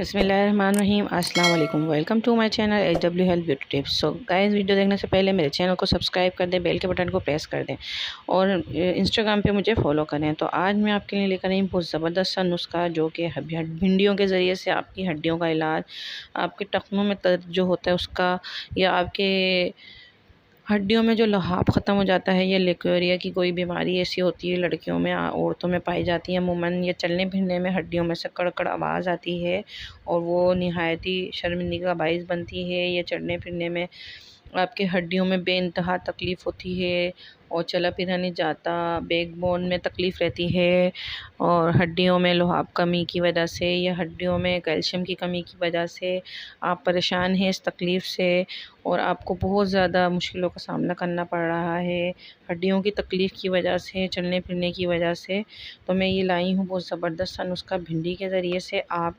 बिस्मिल्लाहिर्रहमानिर्रहीम अस्सलाम वालेकुम। Welcome to my channel HW health beauty tips. So guys, video देखने से पहले मेरे चैनल को सब्सक्राइब कर दें, बेल के बटन को प्रेस कर दें और इंस्टाग्राम पे मुझे फॉलो करें। तो आज मैं आपके लिए लेकर आई बहुत ज़बरदस्त सा नुस्खा जो कि भिंडियों के ज़रिए से आपकी हड्डियों का इलाज, आपके टखनों में दर्द जो होता है उसका, या आपके हड्डियों में जो लहाब ख़त्म हो जाता है, या लिकोरिया की कोई बीमारी ऐसी होती है लड़कियों में, औरतों में पाई जाती है अमूमन, या चलने फिरने में हड्डियों में से कड़कड़ आवाज़ आती है और वो नहायत ही शर्मिंदगी का बाइस बनती है, या चलने फिरने में आपके हड्डियों में बेइंतहा तकलीफ़ होती है और चला फिरा नहीं जाता, बैकबोन में तकलीफ़ रहती है और हड्डियों में लुहाब कमी की वजह से या हड्डियों में कैल्शियम की कमी की वजह से आप परेशान हैं इस तकलीफ़ से और आपको बहुत ज़्यादा मुश्किलों का सामना करना पड़ रहा है हड्डियों की तकलीफ़ की वजह से, चलने फिरने की वजह से। तो मैं ये लाई हूँ बहुत ज़बरदस्त सा नुस्खा भिंडी के ज़रिए से। आप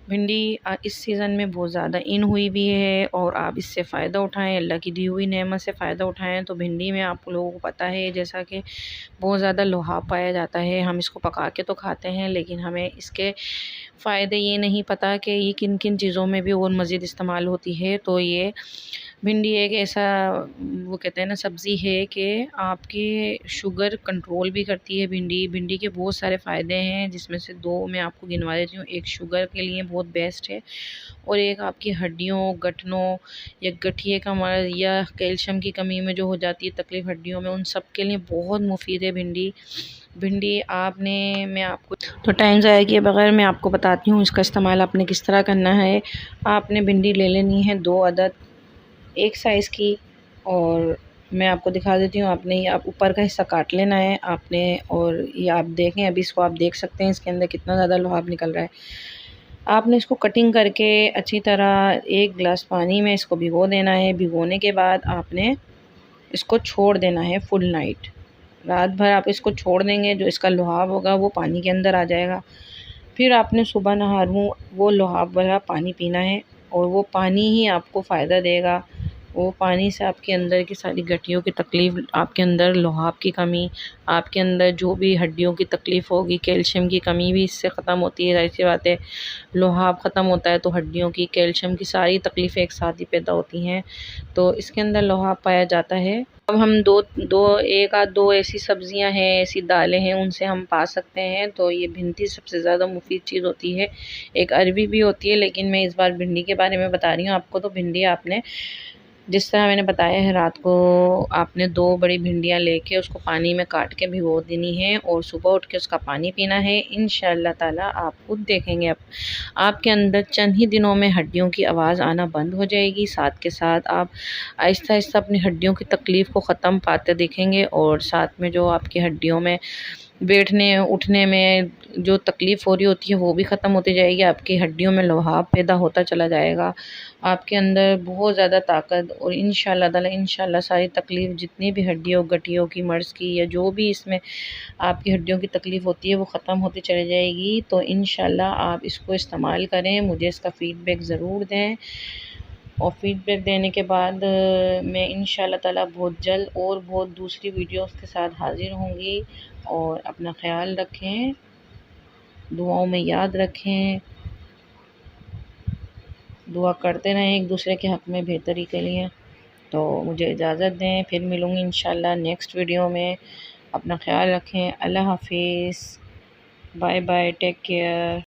भिंडी इस सीज़न में बहुत ज़्यादा इन हुई भी है और आप इससे फ़ायदा उठाएं, अल्लाह की दी हुई नेमत से फ़ायदा उठाएं। तो भिंडी में आप लोगों को पता है जैसा कि बहुत ज़्यादा लुहाब पाया जाता है, हम इसको पका के तो खाते हैं लेकिन हमें इसके फ़ायदे ये नहीं पता कि ये किन किन चीज़ों में भी और मज़ीद इस्तेमाल होती है। तो ये भिंडी एक ऐसा, वो कहते हैं ना, सब्ज़ी है कि आपकी शुगर कंट्रोल भी करती है। भिंडी के बहुत सारे फ़ायदे हैं जिसमें से दो मैं आपको गिनवा देती हूँ। एक शुगर के लिए बहुत बेस्ट है और एक आपकी हड्डियों, गठनों या गठिए का मर्ज़ या कैल्शियम की कमी में जो हो जाती है तकलीफ़ हड्डियों में, उन सब के लिए बहुत मुफीद है भिंडी। मैं आपको तो टाइम ज़ाया किए बगैर मैं आपको बताती हूँ इसका इस्तेमाल आपने किस तरह करना है। आपने भिंडी ले लेनी है 2 अदद एक साइज़ की, और मैं आपको दिखा देती हूँ। आपने ये आप ऊपर का हिस्सा काट लेना है आपने, और ये आप देखें, अभी इसको आप देख सकते हैं इसके अंदर कितना ज़्यादा लुहाब निकल रहा है। आपने इसको कटिंग करके अच्छी तरह 1 गिलास पानी में इसको भिगो देना है। भिगोने के बाद आपने इसको छोड़ देना है फुल नाइट। रात भर आप इसको छोड़ देंगे, जो इसका लुहाब होगा वो पानी के अंदर आ जाएगा। फिर आपने सुबह नहार वो लुहाब वाला पानी पीना है और वो पानी ही आपको फ़ायदा देगा। वो पानी से आपके अंदर की सारी गठियों की तकलीफ़, आपके अंदर लुहाब की कमी, आपके अंदर जो भी हड्डियों की तकलीफ़ होगी, कैल्शियम की कमी भी इससे ख़त्म होती है। ज़ाहिर-सी बात है, लुहाब ख़त्म होता है तो हड्डियों की, कैल्शियम की सारी तकलीफ़ें एक साथ ही पैदा होती हैं। तो इसके अंदर लुहाब पाया जाता है। अब हम एक आध दो ऐसी सब्ज़ियां हैं, ऐसी दालें हैं, उनसे हम पा सकते हैं। तो ये भिंडी सबसे ज़्यादा मुफीद चीज़ होती है। एक अरबी भी होती है लेकिन मैं इस बार भिंडी के बारे में बता रही हूँ आपको। तो भिंडी आपने जिस तरह मैंने बताया है, रात को आपने 2 बड़ी भिंडियाँ लेके उसको पानी में काट के भिगो देनी है और सुबह उठ के उसका पानी पीना है। इंशाअल्लाह ताला आप खुद देखेंगे आपके अंदर चंद ही दिनों में हड्डियों की आवाज़ आना बंद हो जाएगी। साथ के साथ आप आहिस्ता-आहिस्ता अपनी हड्डियों की तकलीफ़ को ख़त्म पाते दिखेंगे और साथ में जो आपकी हड्डियों में बैठने उठने में जो तकलीफ़ हो रही होती है वो भी ख़त्म होती जाएगी। आपकी हड्डियों में लुहाब पैदा होता चला जाएगा। आपके अंदर बहुत ज़्यादा ताकत, और इंशाअल्लाह ताला सारी तकलीफ़ जितनी भी हड्डियों, गठियों की, मर्ज़ की, या जो भी इसमें आपकी हड्डियों की तकलीफ़ होती है वो ख़त्म होती चली जाएगी। तो इंशाअल्लाह आप इसको इस्तेमाल करें, मुझे इसका फ़ीडबैक ज़रूर दें और फ़ीडबैक देने के बाद मैं इंशाअल्लाह ताला बहुत जल्द और बहुत दूसरी वीडियोस के साथ हाज़िर होंगी। और अपना ख़्याल रखें, दुआओं में याद रखें, दुआ करते रहें एक दूसरे के हक़ में बेहतरी के लिए। तो मुझे इजाज़त दें, फिर मिलूँगी इंशाअल्लाह नेक्स्ट वीडियो में। अपना ख़्याल रखें। अल्लाह हाफ़िज़। Bye bye, take care.